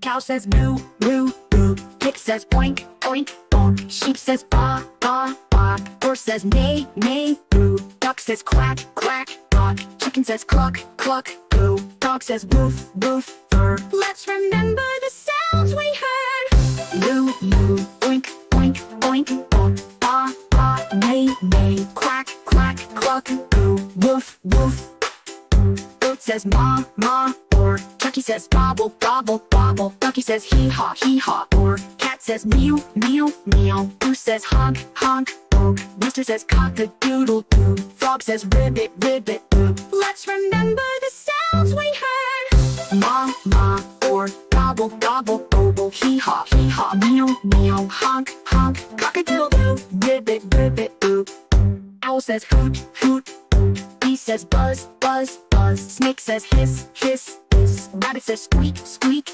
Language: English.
Cow says moo, moo, moo. Pig says oink, oink, oink. Sheep says ba, ba, ba. Horse says neigh, neigh, boo. Duck says quack, quack, quack. Chicken says cluck, cluck, coo. Dog says woof, woof, fur. Let's remember the sounds we heard. Moo, moo, oink, oink, oink, oink. Ba, ba, neigh, neigh. Quack, quack, cluck, coo. Woof, woof. Goat says ma, ma, or. Turkey says gobble, gobble, gobble. Ducky says hee haw, or. Cat says meow, meow, meow. Goose says honk, honk, honk. Rooster says cock-a-doodle-doo. Frog says ribbit, ribbit, boo. Let's remember the sounds we heard. Ma, ma, or. Gobble, gobble, gobble. Hee-haw, meow, meow. Honk, honk, cock-a-doodle-doo. Ribbit, ribbit, boo. Owl says hoot, hoot, hoot. Bee says buzz, buzz, buzz. Snake says hiss, hiss, hiss. Rabbit says squeak, squeak,